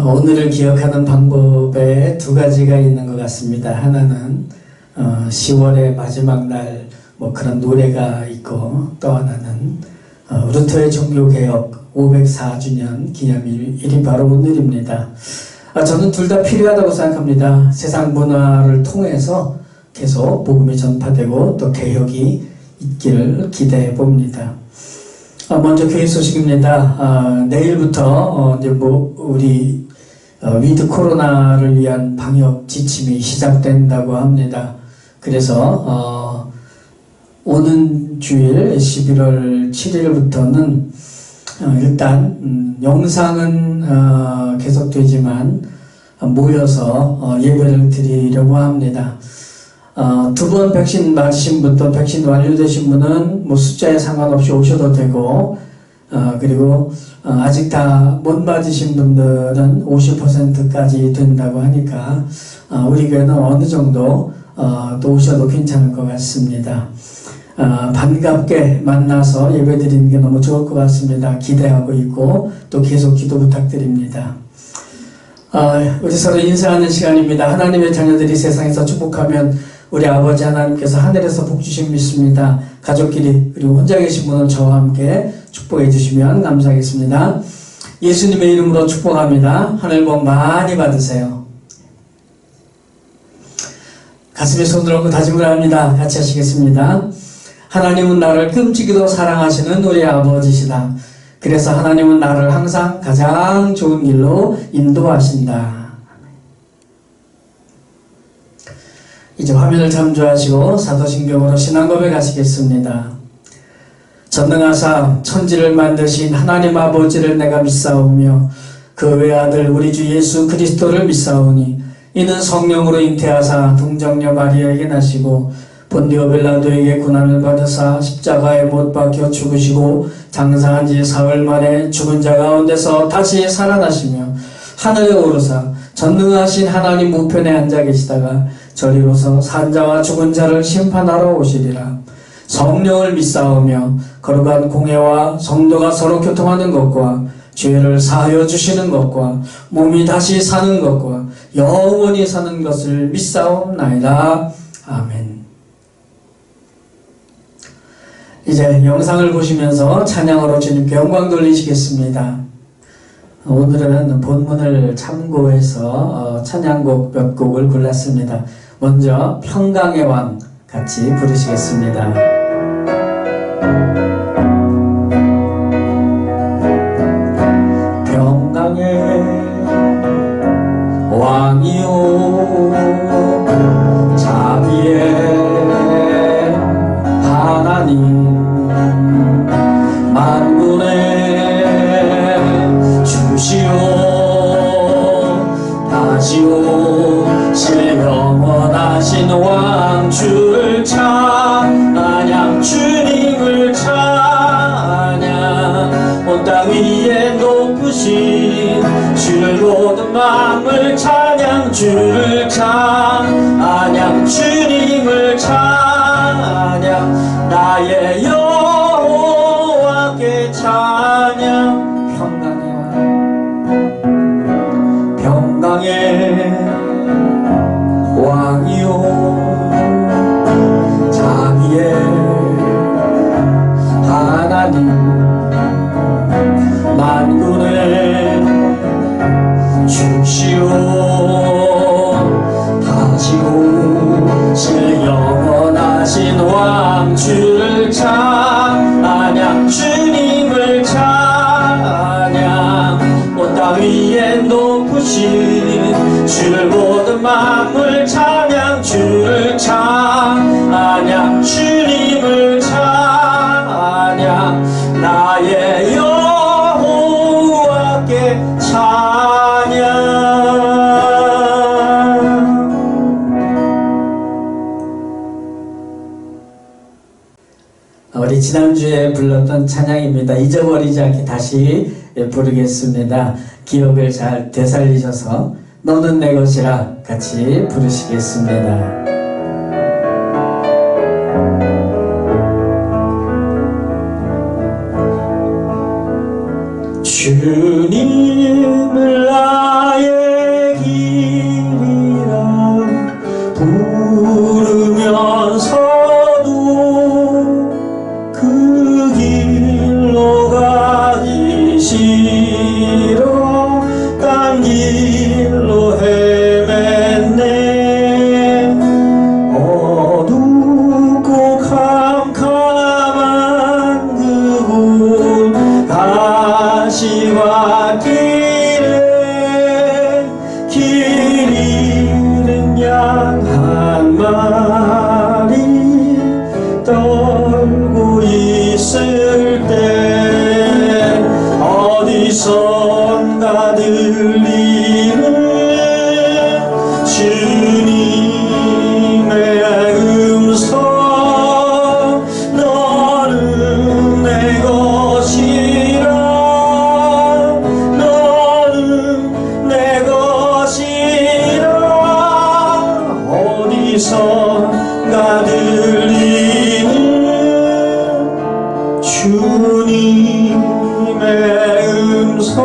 오늘을 기억하는 방법에 두 가지가 있는 것 같습니다. 하나는 10월의 마지막 날 그런 노래가 있고, 또 하나는 루터의 종교개혁 504주년 기념일이 바로 오늘입니다. 저는 둘 다 필요하다고 생각합니다. 세상 문화를 통해서 계속 복음이 전파되고 또 개혁이 있기를 기대해 봅니다. 먼저 교회 소식입니다. 내일부터 우리 위드 코로나를 위한 방역 지침이 시작된다고 합니다. 그래서 오는 주일 11월 7일부터는 일단 영상은 계속되지만 모여서 예배를 드리려고 합니다. 2번 백신 맞으신 분 또 백신 완료되신 분은 숫자에 상관없이 오셔도 되고, 그리고 아직 다 못 맞으신 분들은 50%까지 된다고 하니까 우리 교회는 어느 정도 또 오셔도 괜찮을 것 같습니다. 반갑게 만나서 예배 드리는 게 너무 좋을 것 같습니다. 기대하고 있고 또 계속 기도 부탁드립니다. 우리 서로 인사하는 시간입니다. 하나님의 자녀들이 세상에서 축복하면 우리 아버지 하나님께서 하늘에서 복 주심 믿습니다. 가족끼리 그리고 혼자 계신 분은 저와 함께 축복해 주시면 감사하겠습니다. 예수님의 이름으로 축복합니다. 하늘 복 많이 받으세요. 가슴에 손을 얹고 다짐을 합니다. 같이 하시겠습니다. 하나님은 나를 끔찍이도 사랑하시는 우리 아버지시다. 그래서 하나님은 나를 항상 가장 좋은 길로 인도하신다. 이제 화면을 참조하시고 사도신경으로 신앙고백 하시겠습니다. 전능하사 천지를 만드신 하나님 아버지를 내가 믿사오며 그 외아들 우리 주 예수 그리스도를 믿사오니 이는 성령으로 잉태하사 동정녀 마리아에게 나시고 본디오 빌라도에게 고난을 받으사 십자가에 못 박혀 죽으시고 장사한 지 사흘 만에 죽은 자 가운데서 다시 살아나시며 하늘에 오르사 전능하신 하나님 우편에 앉아 계시다가 저리로서 산자와 죽은 자를 심판하러 오시리라. 성령을 믿사오며 거룩한 공회와 성도가 서로 교통하는 것과 죄를 사하여 주시는 것과 몸이 다시 사는 것과 영원히 사는 것을 믿사옵나이다. 아멘. 이제 영상을 보시면서 찬양으로 주님께 영광 돌리시겠습니다. 오늘은 본문을 참고해서 찬양곡 몇 곡을 골랐습니다. 먼저 평강의 왕 같이 부르시겠습니다. 평강의 왕이요 자비의 하나님 만군의 주시오 다시 오실 영원하신 왕 주를 찬양 주님을 찬양 온 땅 위에 높으신 주를 모든 마음을 찬양 주를 찬양 주님을 찬양 나의 여호와께 찬양 평강의 왕 평강의 왕이요 자비의 하나님 만군의 주시오 다시 오실 영원하신 왕 주를 찬양 주님을 찬양 온 땅 위에 높으신 주를 모든 마음을 찬양 주를 찬양 주님을 찬양 나의 여호와께 찬양. 우리 지난주에 불렀던 찬양입니다. 잊어버리지 않게 다시 부르겠습니다. 기억을 잘 되살리셔서 너는 내 것이라 같이 부르시겠습니다. 주님을 다시와 길 잃은 양 한 마리 떨고 있을 때 어디선가 들리는 주님의 음성, 너는 내 것이라, 너는 내 것이라. 어디선가 들리는 주님의 음성,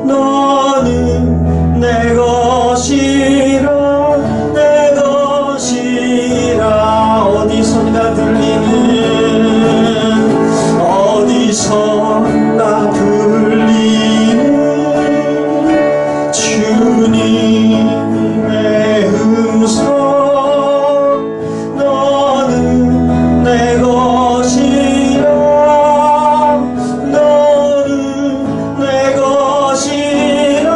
너는 내 것이라, 내 것이라. 어디선가 들리는, 어디선가 들리는 주님의 음성, 너는 내 것이라, 너는 내 것이라.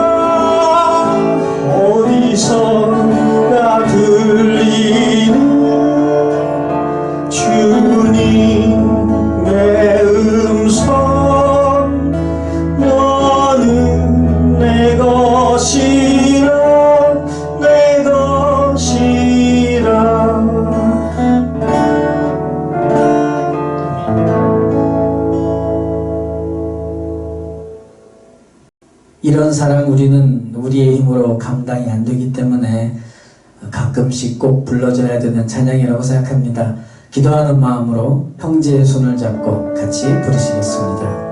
어디선가 들리는 주님의 음성, 너는 내 것이라, 내 것이라. 이런 사랑 우리는 우리의 힘으로 감당이 안 되기 때문에 가끔씩 꼭 불러줘야 되는 찬양이라고 생각합니다. 기도하는 마음으로 형제의 손을 잡고 같이 부르시겠습니다.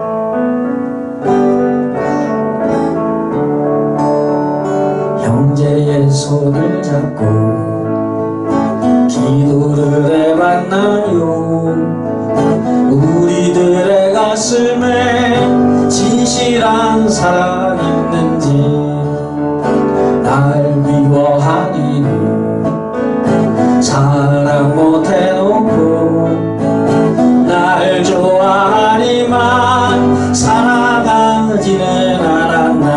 형제의 손을 잡고 기도를 해봤나요? 우리들의 가슴에 진실한 사랑 있는지 날 미워하니는 사랑 못해놓고 날 좋아하니만 사랑하지는 않았나.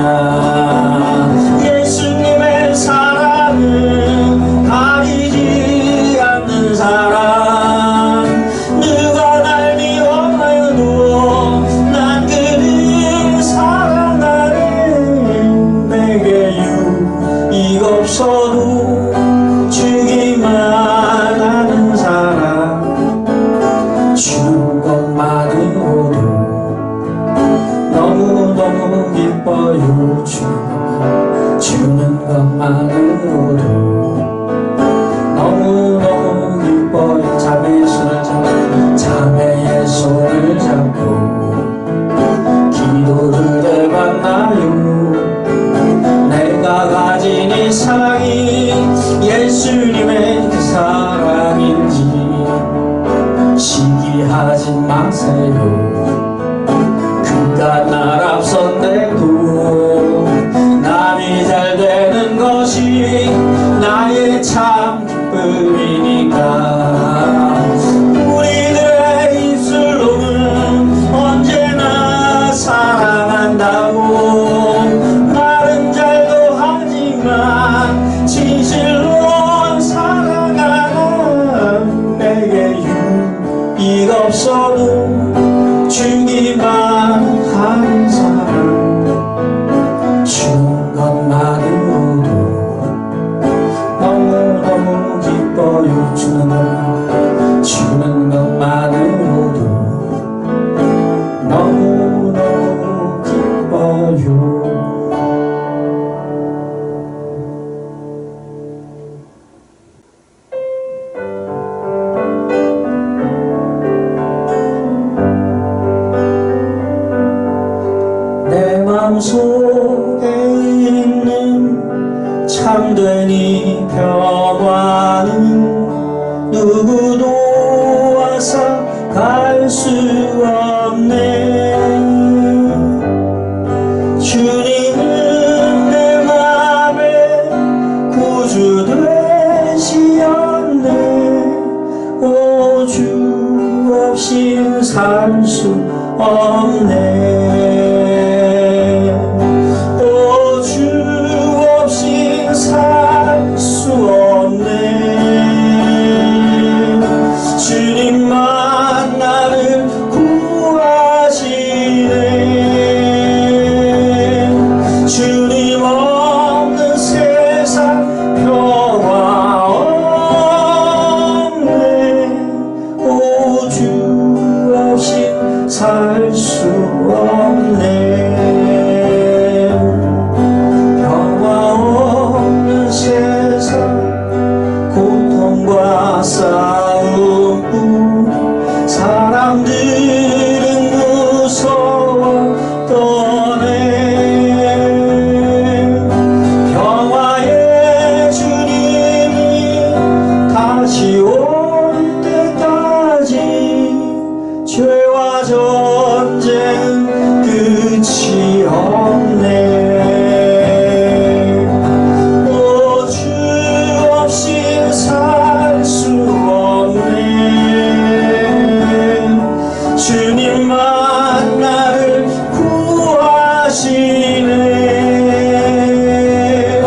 예수님의 사랑은 가리지 않는 사랑. 누가 날 미워해도 난 그를 사랑하네. 내게 유익 없어도 주기만 하는 사랑. 주는 것만으로도 너무너무 기뻐요. 주는 것만으로도 너무너무 기뻐요. 자매의 손을 잡고, 자매의 손을 잡고 기도를 해봤나요? 내가 가진 이 사랑이 예수님의 그 사랑인지 시기하지 마세요. 그가 날 앞선대도 남이 잘 되는 것이 나의 참 기쁨이니까. 우리들의 입술로는 언제나 사랑한다고 말은 잘도 하지만 진실로 사랑하는 내게 유익 없어도 주기만 하는 사랑. 주는 것만으로도 너무너무 기뻐요. 주는 것만으로도 너무너무 기뻐요. 내 마음속에 있는 참된 이 평화는 누구도 와서 갈 수 없네. 주님은 내 맘에 구주 되시었네. 오 주 없인 살 수 없네. 오, 주 없이 살 수 없네. 주님만 나를 구하시네. 주님 없는 세상 평화 없네. 오, 주 없이 살 수 없네. 평화 없는 세상 고통과 싸움뿐 사람들은 무서워 떠네. 평화의 주님이 다시 올 때까지 죄와 전쟁은 끝이 없네. 오, 주 없이 살 수 없네. 주님만 나를 구하시네.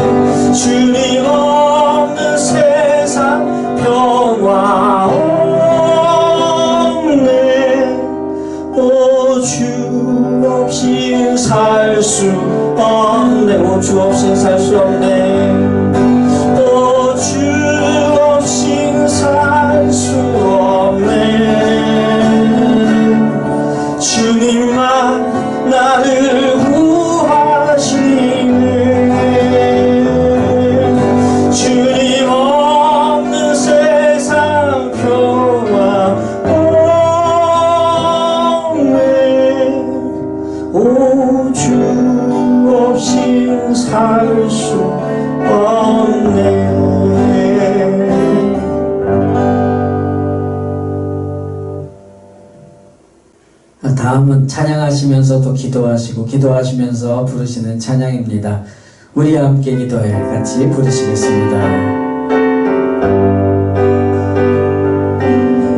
주님 없는 세상 평화 없네. 오, 주 없이 살 수 없네. 오, 주 없이 살 수 없네. 오, 주 없이 살 수 없네. 주님만 나를 구하시네. 주님 없는 세상 평화 없네. 오, 주 없이 살 수 없네. 다음은 찬양하시면서도 기도하시고 기도하시면서 부르시는 찬양입니다. 우리 함께 기도해 같이 부르시겠습니다.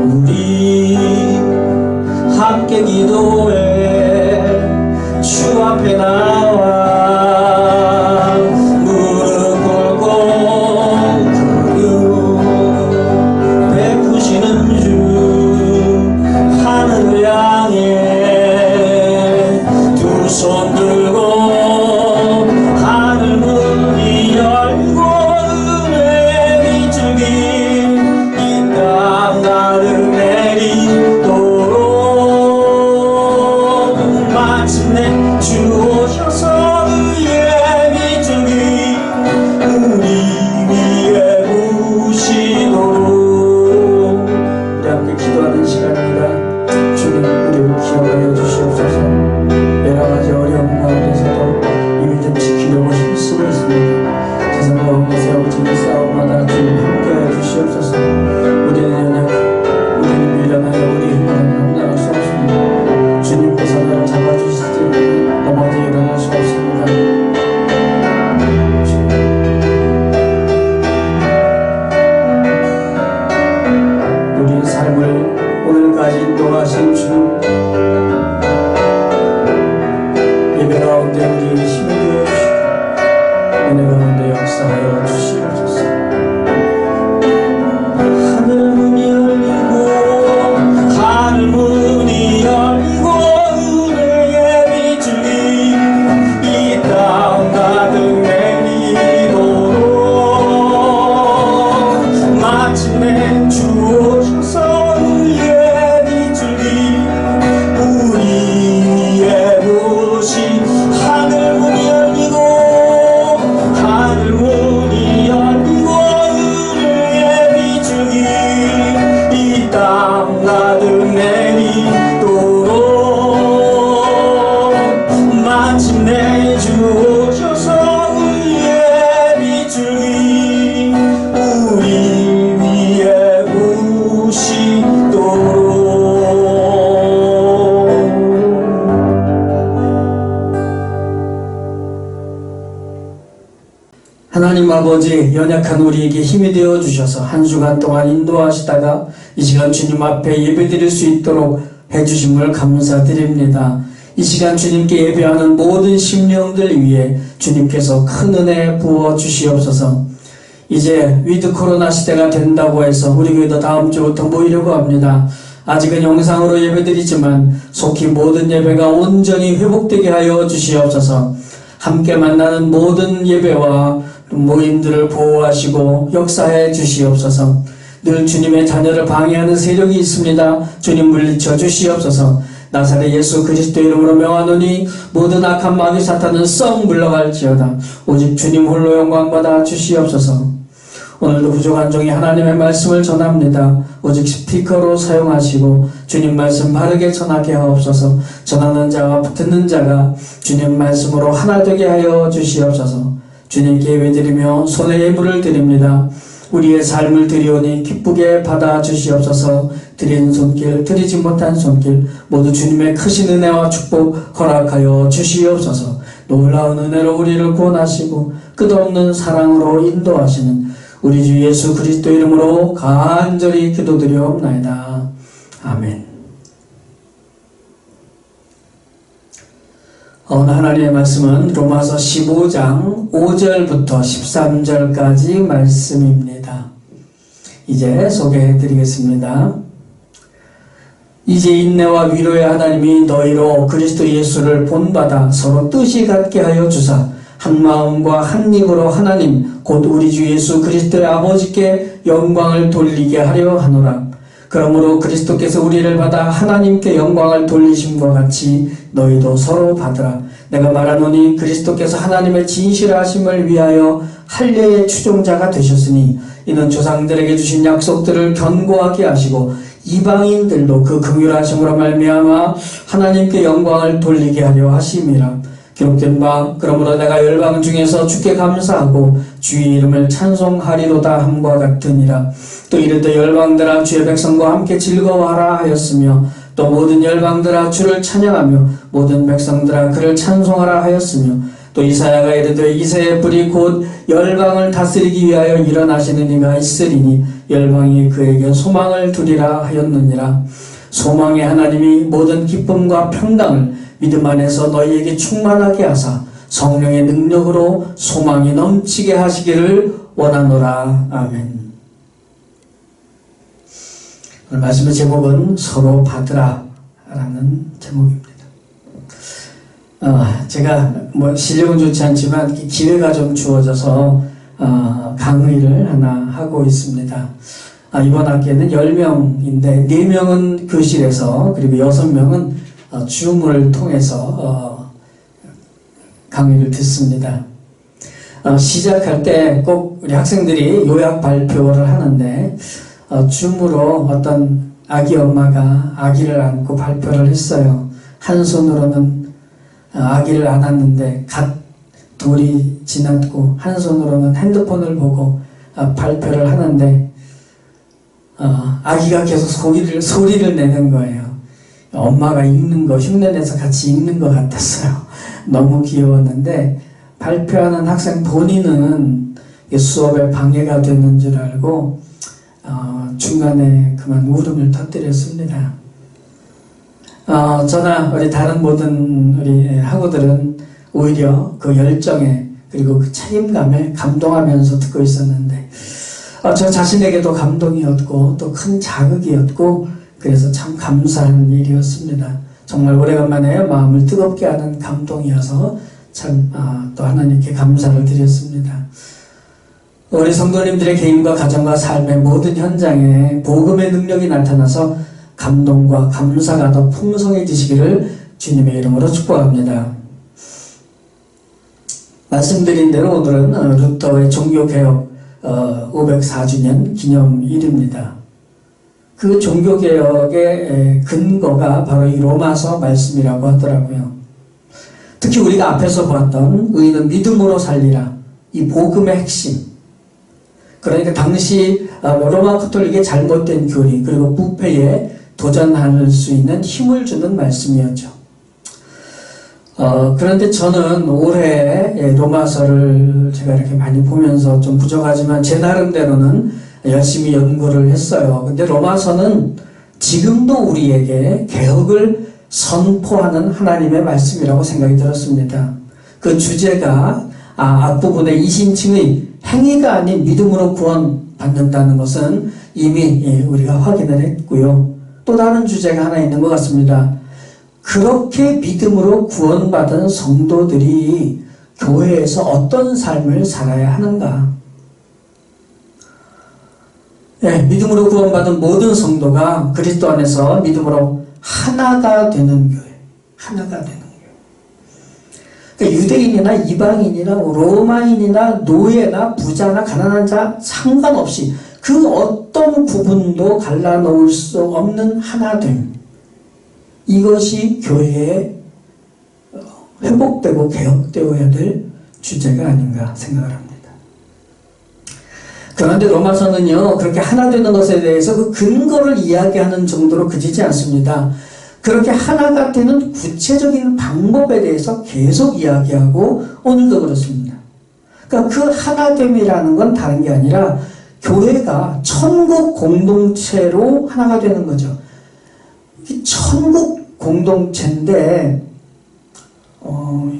우리 함께 기도해 주 앞에 나와 무릎 꿇고 긍휼 베푸시는 주 하늘을 향해 두 손 들고 하늘 문이 열고 은혜의 비줄기 이 땅 가득 내리도록 마침내 주 오셔서 의의 비줄기 우리 위에 부시도록. 우리 함께 기도하는 시간입니다. 주님 우리를 기억하여 주시옵소서. 여러 가지 어려운 가운데서도 이미 좀 지키려고 힘쓰고 있습니다. 세상 가운데서 어떻게 싸움마다 주님 함께하여 주시옵소서. 우리는 연약, 우리는 미련하여 우리 힘으로는 감당할 수 없습니다. 주님께서 나를 잡아주실 때 넘어져 일어날 수 없습니다. 우리의 삶을 오늘까지 인도하신 주, 예배 가운데 우리에게 힘을 되어주시고 은혜 가운데 역사하여 주시옵소서. 하늘 문이 열리고 하늘 문이 열리고 은혜의 비줄기 이 땅 가득 내리도록 마침내 주 오셔서 의의 비줄기 우리 위에 부시. 하늘 문이 열리고 하늘 문이 열리고 은혜의 비줄기 이 땅 가득 내리도록 마침내 주 오셔서 의의 비줄기 우리 위에 부시도록. 하나님 아버지, 연약한 우리에게 힘이 되어 주셔서 한 주간 동안 인도하시다가 이 시간 주님 앞에 예배드릴 수 있도록 해주심을 감사드립니다. 이 시간 주님께 예배하는 모든 심령들 위해 주님께서 큰 은혜 부어 주시옵소서. 이제 위드 코로나 시대가 된다고 해서 우리 교회도 다음 주부터 모이려고 합니다. 아직은 영상으로 예배드리지만 속히 모든 예배가 온전히 회복되게 하여 주시옵소서. 함께 만나는 모든 예배와 모임들을 보호하시고 역사해 주시옵소서. 늘 주님의 자녀를 방해하는 세력이 있습니다. 주님 물리쳐 주시옵소서. 나사렛 예수 그리스도 이름으로 명하노니 모든 악한 마귀 사탄은 썩 물러갈지어다. 오직 주님 홀로 영광받아 주시옵소서. 오늘도 부족한 종이 하나님의 말씀을 전합니다. 오직 스피커로 사용하시고 주님 말씀 바르게 전하게 하옵소서. 전하는 자와 듣는 자가 주님 말씀으로 하나 되게 하여 주시옵소서. 주님께 예배드리며 손에 예물을 드립니다. 우리의 삶을 드리오니 기쁘게 받아 주시옵소서. 드린 손길, 드리지 못한 손길 모두 주님의 크신 은혜와 축복 허락하여 주시옵소서. 놀라운 은혜로 우리를 구원하시고 끝없는 사랑으로 인도하시는 우리 주 예수 그리스도 이름으로 간절히 기도드리옵나이다. 아멘. 오늘 하나님의 말씀은 로마서 15장 5절부터 13절까지 말씀입니다. 이제 소개해 드리겠습니다. 이제 인내와 위로의 하나님이 너희로 그리스도 예수를 본받아 서로 뜻이 같게 하여 주사 한 마음과 한 입으로 하나님 곧 우리 주 예수 그리스도의 아버지께 영광을 돌리게 하려 하노라. 그러므로 그리스도께서 우리를 받아 하나님께 영광을 돌리심과 같이 너희도 서로 받으라. 내가 말하노니 그리스도께서 하나님의 진실하심을 위하여 할례의 추종자가 되셨으니 이는 조상들에게 주신 약속들을 견고하게 하시고 이방인들도 그 긍휼하심으로 말미암아 하나님께 영광을 돌리게 하려 하심이라. 기록된 바 그러므로 내가 열방 중에서 주께 감사하고 주의 이름을 찬송하리로다 함과 같으니라. 또 이르되 열방들아 주의 백성과 함께 즐거워하라 하였으며 또 모든 열방들아 주를 찬양하며 모든 백성들아 그를 찬송하라 하였으며 또 이사야가 이르되 이새의 뿔이 곧 열방을 다스리기 위하여 일어나시는 이가 있으리니 열방이 그에게 소망을 두리라 하였느니라. 소망의 하나님이 모든 기쁨과 평강을 믿음 안에서 너희에게 충만하게 하사 성령의 능력으로 소망이 넘치게 하시기를 원하노라. 아멘. 오늘 말씀의 제목은 서로 받으라 라는 제목입니다. 제가 실력은 좋지 않지만 기회가 좀 주어져서 강의를 하나 하고 있습니다. 이번 학기에는 10명인데 4명은 교실에서 그리고 6명은 줌을 통해서 강의를 듣습니다. 시작할 때 꼭 우리 학생들이 요약 발표를 하는데 줌으로 어떤 아기 엄마가 아기를 안고 발표를 했어요. 한 손으로는 아기를 안았는데 갓 돌이 지났고 한 손으로는 핸드폰을 보고 발표를 하는데 아기가 계속 소리를 내는 거예요. 엄마가 읽는 거 흉내내서 같이 읽는 것 같았어요. 너무 귀여웠는데 발표하는 학생 본인은 수업에 방해가 되는 줄 알고 중간에 그만 울음을 터뜨렸습니다. 저나 우리 다른 모든 우리 학우들은 오히려 그 열정에 그리고 그 책임감에 감동하면서 듣고 있었는데 저 자신에게도 감동이었고 또 큰 자극이었고 그래서 참 감사한 일이었습니다. 정말 오래간만에 마음을 뜨겁게 하는 감동이어서 참 또 하나님께 감사를 드렸습니다. 우리 성도님들의 개인과 가정과 삶의 모든 현장에 복음의 능력이 나타나서 감동과 감사가 더 풍성해지시기를 주님의 이름으로 축복합니다. 말씀드린 대로 오늘은 루터의 종교개혁 504주년 기념일입니다. 그 종교개혁의 근거가 바로 이 로마서 말씀이라고 하더라고요. 특히 우리가 앞에서 보았던 의인은 믿음으로 살리라, 이 복음의 핵심. 그러니까 당시 로마 카톨릭의 잘못된 교리 그리고 부패에 도전할 수 있는 힘을 주는 말씀이었죠. 그런데 저는 올해 로마서를 제가 이렇게 많이 보면서 좀 부족하지만 제 나름대로는 열심히 연구를 했어요. 근데 로마서는 지금도 우리에게 개혁을 선포하는 하나님의 말씀이라고 생각이 들었습니다. 그 주제가 앞부분의 이신칭의 행위가 아닌 믿음으로 구원받는다는 것은 이미 우리가 확인을 했고요. 또 다른 주제가 하나 있는 것 같습니다. 그렇게 믿음으로 구원받은 성도들이 교회에서 어떤 삶을 살아야 하는가? 믿음으로 구원받은 모든 성도가 그리스도 안에서 믿음으로 하나가 되는 교회, 하나가 되는 교회. 그러니까 유대인이나 이방인이나 로마인이나 노예나 부자나 가난한 자 상관없이 그 어떤 구분도 갈라놓을 수 없는 하나됨. 이것이 교회에 회복되고 개혁되어야 될 주제가 아닌가 생각을 합니다. 그런데 로마서는요, 그렇게 하나 되는 것에 대해서 그 근거를 이야기하는 정도로 그치지 않습니다. 그렇게 하나가 되는 구체적인 방법에 대해서 계속 이야기하고 오늘도 그렇습니다. 그러니까 그 하나됨이라는 건 다른 게 아니라 교회가 천국 공동체로 하나가 되는 거죠. 이 천국 공동체인데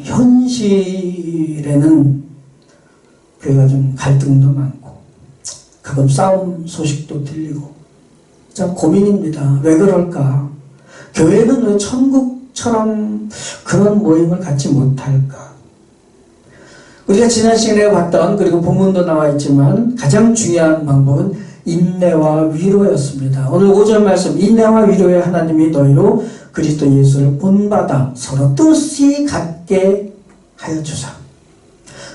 현실에는 교회가 좀 갈등도 많고 가끔 싸움 소식도 들리고 참 고민입니다. 왜 그럴까? 교회는 왜 천국처럼 그런 모임을 갖지 못할까? 우리가 지난 시간에 봤던, 그리고 본문도 나와 있지만 가장 중요한 방법은 인내와 위로였습니다. 오늘 5절 말씀, 인내와 위로의 하나님이 너희로 그리스도 예수를 본받아 서로 뜻이 같게 하여 주사.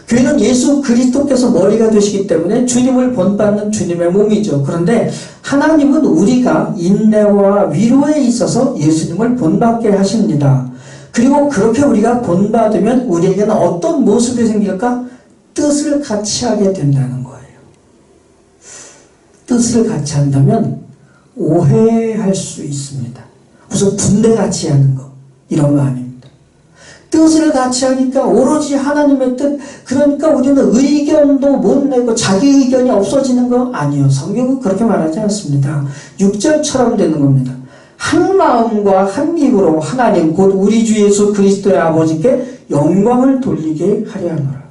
교회는 예수 그리스도께서 머리가 되시기 때문에 주님을 본받는 주님의 몸이죠. 그런데 하나님은 우리가 인내와 위로에 있어서 예수님을 본받게 하십니다. 그리고 그렇게 우리가 본받으면 우리에게는 어떤 모습이 생길까? 뜻을 같이 하게 된다는 거예요. 뜻을 같이 한다면 오해할 수 있습니다. 무슨 분배같이 하는 거 이런 거 아닙니다. 뜻을 같이 하니까 오로지 하나님의 뜻, 그러니까 우리는 의견도 못 내고 자기 의견이 없어지는 거 아니에요. 성경은 그렇게 말하지 않습니다. 6절처럼 되는 겁니다. 한 마음과 한 입으로 하나님 곧 우리 주 예수 그리스도의 아버지께 영광을 돌리게 하려 하노라.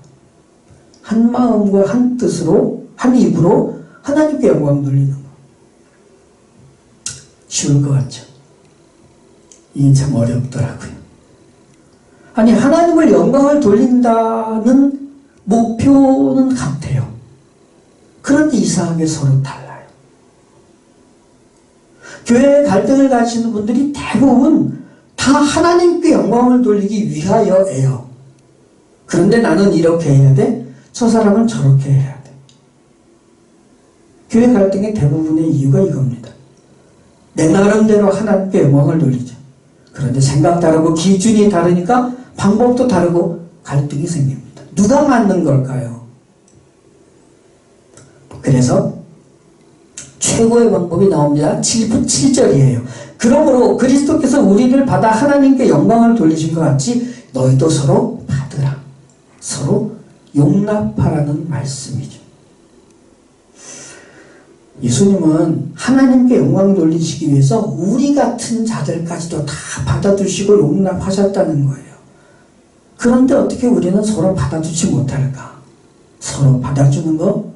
한 마음과 한 뜻으로 한 입으로 하나님께 영광 돌리는 거. 쉬울 것 같죠? 이게 참 어렵더라고요. 아니, 하나님을 영광을 돌린다는 목표는 같아요. 그런데 이상하게 서로 달라요. 교회에 갈등을 가지는 분들이 대부분 다 하나님께 영광을 돌리기 위하여예요. 그런데 나는 이렇게 해야 돼? 저 사람은 저렇게 해야 돼. 교회 갈등의 대부분의 이유가 이겁니다. 내 나름대로 하나님께 영광을 돌리죠. 그런데 생각 다르고 기준이 다르니까 방법도 다르고 갈등이 생깁니다. 누가 맞는 걸까요? 그래서 최고의 방법이 나옵니다. 7절이에요. 그러므로 그리스도께서 우리를 받아 하나님께 영광을 돌리신 것 같이 너희도 서로 받으라. 서로 용납하라는 말씀이죠. 예수님은 하나님께 영광 돌리시기 위해서 우리 같은 자들까지도 다 받아두시고 용납하셨다는 거예요. 그런데 어떻게 우리는 서로 받아주지 못할까? 서로 받아주는 거?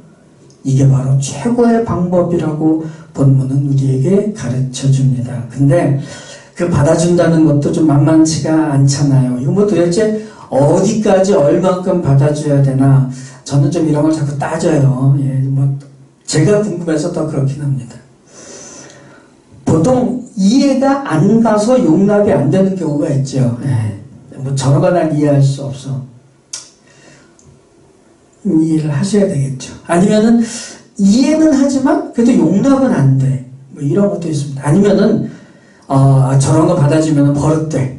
이게 바로 최고의 방법이라고 본문은 우리에게 가르쳐 줍니다. 근데 그 받아준다는 것도 좀 만만치가 않잖아요. 이거 뭐 도대체 어디까지 얼만큼 받아줘야 되나? 저는 좀 이런 걸 자꾸 따져요. 제가 궁금해서 더 그렇긴 합니다. 보통 이해가 안 가서 용납이 안 되는 경우가 있죠. 저런 거 난 이해할 수 없어. 이해를 하셔야 되겠죠. 아니면은 이해는 하지만 그래도 용납은 안 돼. 이런 것도 있습니다. 아니면은 저런 거 받아주면 버릇돼.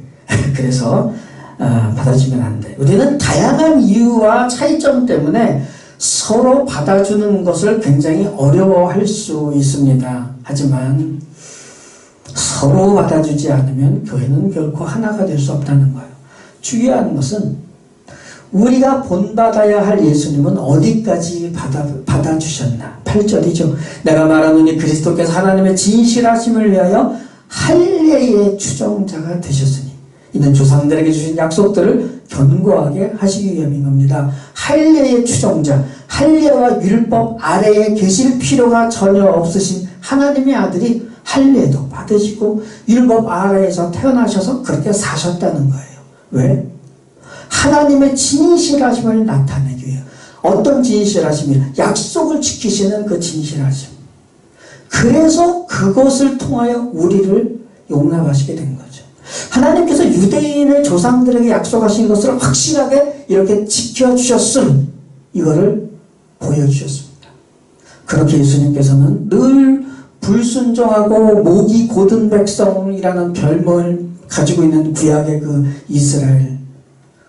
그래서 받아주면 안 돼. 우리는 다양한 이유와 차이점 때문에 서로 받아주는 것을 굉장히 어려워할 수 있습니다. 하지만 서로 받아주지 않으면 교회는 결코 하나가 될 수 없다는 거예요. 중요한 것은 우리가 본받아야 할 예수님은 어디까지 받아주셨나? 8절이죠. 내가 말하노니 그리스도께서 하나님의 진실하심을 위하여 할례의 추종자가 되셨으니 이는 조상들에게 주신 약속들을 견고하게 하시기 위함인 겁니다. 할례의 추종자, 할례와 율법 아래에 계실 필요가 전혀 없으신 하나님의 아들이 할례도 받으시고 율법 아래에서 태어나셔서 그렇게 사셨다는 거예요. 왜? 하나님의 진실하심을 나타내기 위해. 어떤 진실하심이요? 약속을 지키시는 그 진실하심. 그래서 그것을 통하여 우리를 용납하시게 된 거죠. 하나님께서 유대인의 조상들에게 약속하신 것을 확실하게 이렇게 지켜주셨음, 이거를 보여주셨습니다. 그렇게 예수님께서는 늘 불순종하고 목이 곧은 백성이라는 별명을 가지고 있는 구약의 그 이스라엘,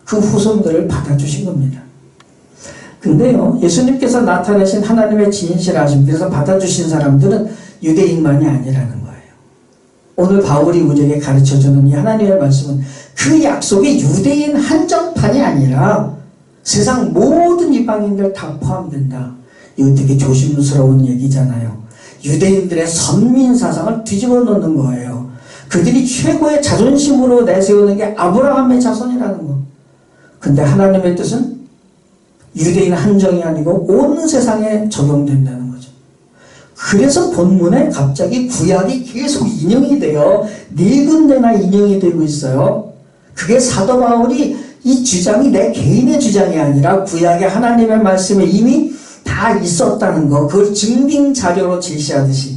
그 후손들을 받아주신 겁니다. 근데요, 예수님께서 나타내신 하나님의 진실하심, 그래서 받아주신 사람들은 유대인만이 아니라는 거예요. 오늘 바울이 우리에게 가르쳐주는 이 하나님의 말씀은 그 약속이 유대인 한정판이 아니라 세상 모든 이방인들 다 포함된다. 이거 되게 조심스러운 얘기잖아요. 유대인들의 선민 사상을 뒤집어 놓는 거예요. 그들이 최고의 자존심으로 내세우는 게 아브라함의 자손이라는 거. 근데 하나님의 뜻은 유대인 한정이 아니고 온 세상에 적용된다는 거죠. 그래서 본문에 갑자기 구약이 계속 인용이 돼요. 4군데나 인용이 되고 있어요. 그게 사도 바울이 이 주장이 내 개인의 주장이 아니라 구약의 하나님의 말씀에 이미 다 있었다는 거, 그걸 증빙 자료로 제시하듯이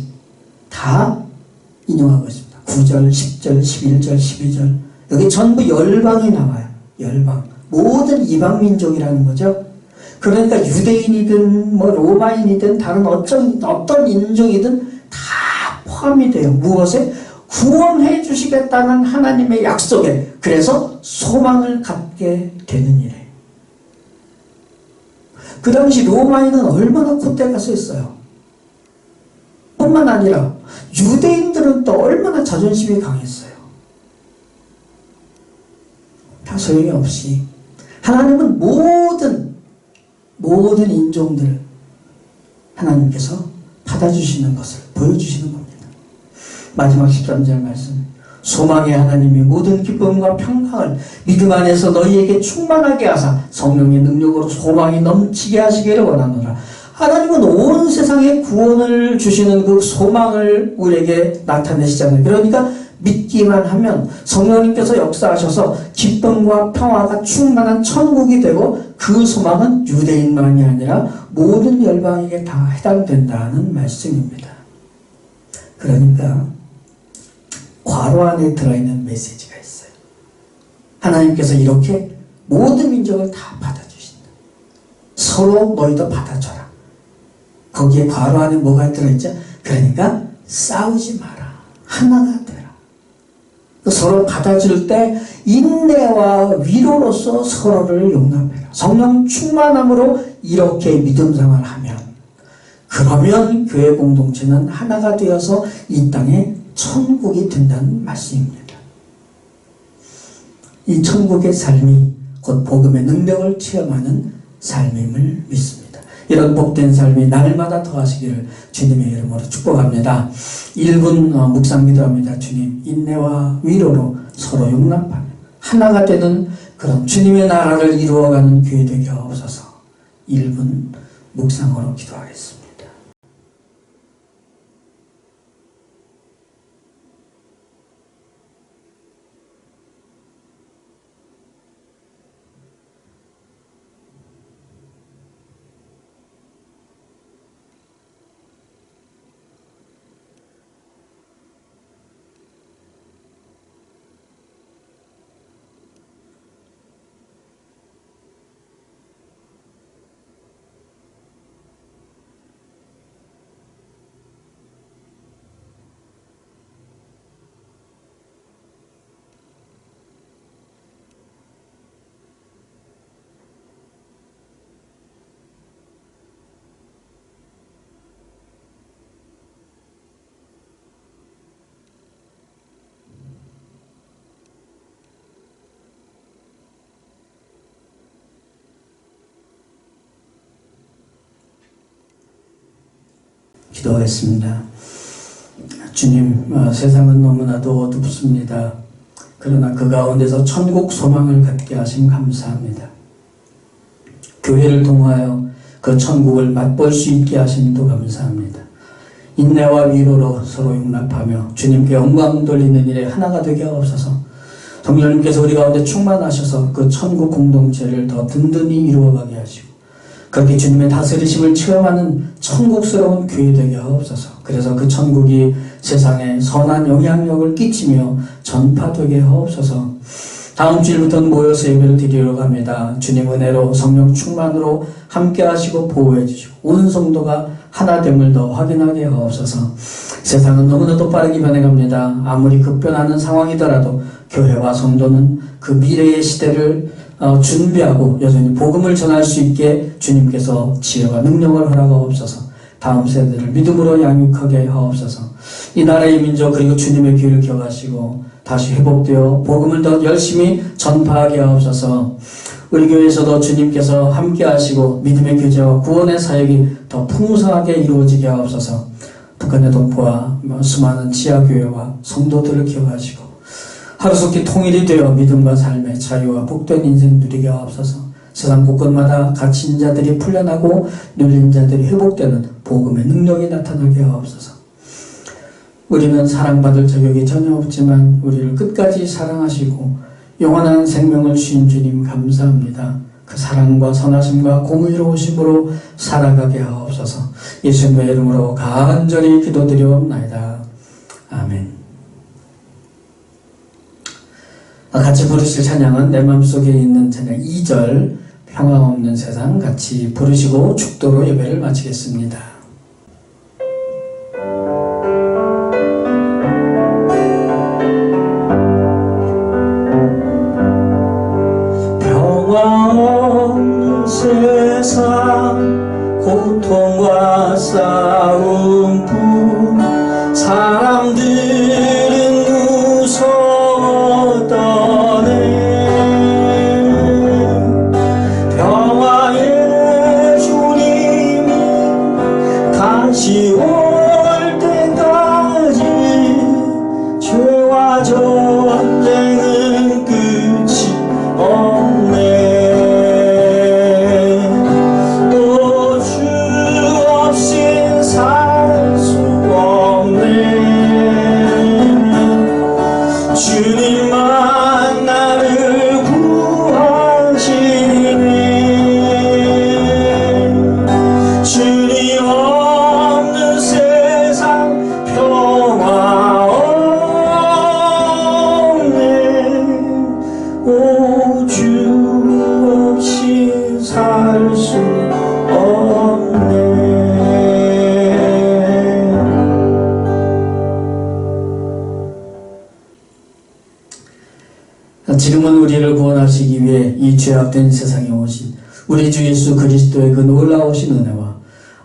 다 인용하고 있습니다. 9절, 10절, 11절, 12절. 여기 전부 열방이 나와요. 열방. 모든 이방민족이라는 거죠. 그러니까 유대인이든 뭐 로마인이든 다른 어떤 인종이든 다 포함이 돼요. 무엇에? 구원해 주시겠다는 하나님의 약속에. 그래서 소망을 갖게 되는 일이에요. 그 당시 로마인은 얼마나 콧대가 셌어요. 뿐만 아니라 유대인들은 또 얼마나 자존심이 강했어요. 다 소용이 없이 하나님은 모든 인종들을 하나님께서 받아주시는 것을 보여주시는 겁니다. 마지막 13절 말씀. 소망의 하나님이 모든 기쁨과 평강을 믿음 안에서 너희에게 충만하게 하사 성령의 능력으로 소망이 넘치게 하시기를 원하노라. 하나님은 온 세상에 구원을 주시는 그 소망을 우리에게 나타내시잖아요. 그러니까 믿기만 하면 성령님께서 역사하셔서 기쁨과 평화가 충만한 천국이 되고 그 소망은 유대인만이 아니라 모든 열방에게 다 해당된다는 말씀입니다. 그러니까 괄호 안에 들어있는 메시지가 있어요. 하나님께서 이렇게 모든 민족을 다 받아주신다. 서로 너희도 받아줘라. 거기에 괄호 안에 뭐가 들어있죠? 그러니까 싸우지 마라. 하나가 되라. 서로 받아줄 때 인내와 위로로서 서로를 용납해라. 성령 충만함으로 이렇게 믿음 생활을 하면, 그러면 교회 공동체는 하나가 되어서 이 땅에 천국이 된다는 말씀입니다. 이 천국의 삶이 곧 복음의 능력을 체험하는 삶임을 믿습니다. 이런 복된 삶이 날마다 더하시기를 주님의 이름으로 축복합니다. 1분 묵상 기도합니다. 주님, 인내와 위로로 서로 용납하는 하나가 되는 그런 주님의 나라를 이루어가는 교회 되게 하옵소서. 1분 묵상으로 기도하겠습니다. 기도하겠습니다. 주님, 세상은 너무나도 어둡습니다. 그러나 그 가운데서 천국 소망을 갖게 하심 감사합니다. 교회를 통하여 그 천국을 맛볼 수 있게 하심도 감사합니다. 인내와 위로로 서로 용납하며 주님께 영광 돌리는 일에 하나가 되게 하옵소서. 성령님께서 우리 가운데 충만하셔서 그 천국 공동체를 더 든든히 이루어가게 하시고 그렇게 주님의 다스리심을 체험하는 천국스러운 교회 되게 하옵소서. 그래서 그 천국이 세상에 선한 영향력을 끼치며 전파되게 하옵소서. 다음 주일부터는 모여서 예배를 드리러 갑니다. 주님 은혜로 성령 충만으로 함께 하시고 보호해 주시고 온 성도가 하나됨을 더 확인하게 하옵소서. 세상은 너무나도 빠르게 변해갑니다. 아무리 급변하는 상황이더라도 교회와 성도는 그 미래의 시대를 준비하고 여전히 복음을 전할 수 있게 주님께서 지혜와 능력을 허락하옵소서. 다음 세대를 믿음으로 양육하게 하옵소서. 이 나라의 민족 그리고 주님의 귀를 켜가시고 다시 회복되어 복음을 더 열심히 전파하게 하옵소서. 우리 교회에서도 주님께서 함께 하시고 믿음의 교제와 구원의 사역이 더 풍성하게 이루어지게 하옵소서. 북한의 동포와 수많은 지하교회와 성도들을 기억하시고 하루속히 통일이 되어 믿음과 삶의 자유와 복된 인생 누리게 하옵소서. 세상 곳곳마다 갇힌 자들이 풀려나고 눌린 자들이 회복되는 복음의 능력이 나타나게 하옵소서. 우리는 사랑받을 자격이 전혀 없지만 우리를 끝까지 사랑하시고 영원한 생명을 주신 주님 감사합니다. 그 사랑과 선하심과 공의로우심으로 살아가게 하옵소서. 예수님의 이름으로 간절히 기도드리옵나이다. 아멘. 같이 부르실 찬양은 내 마음속에 있는 찬양 2절 평화 없는 세상 같이 부르시고 축도로 예배를 마치겠습니다. 평화 없는 세상 고통과 싸움뿐 사람들은 무서워 떠네 평화의 주님이 다시 올 때까지 죄와 전쟁은 끝이 없네 또 주 없인 살 수 없네 주님만 나를 구하시네 주님 없는 세상 평화 없네 오 주 없이 살 수 없네. 지금은 우리를 구원하시기 위해 이 죄악된 세상에 오신 우리 주 예수 그리스도의 그 놀라우신 은혜와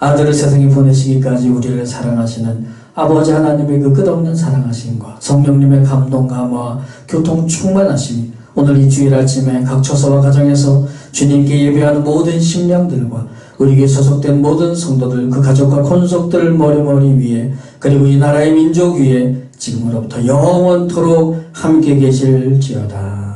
아들을 세상에 보내시기까지 우리를 사랑하시는 아버지 하나님의 그 끝없는 사랑하심과 성령님의 감동 감화와 교통 충만하심이 오늘 이 주일 아침에 각 처소와 가정에서 주님께 예배하는 모든 심령들과 우리 교회 소속된 모든 성도들 그 가족과 권속들 머리머리 위에 그리고 이 나라의 민족 위에 지금으로부터 영원토록 함께 계실지어다.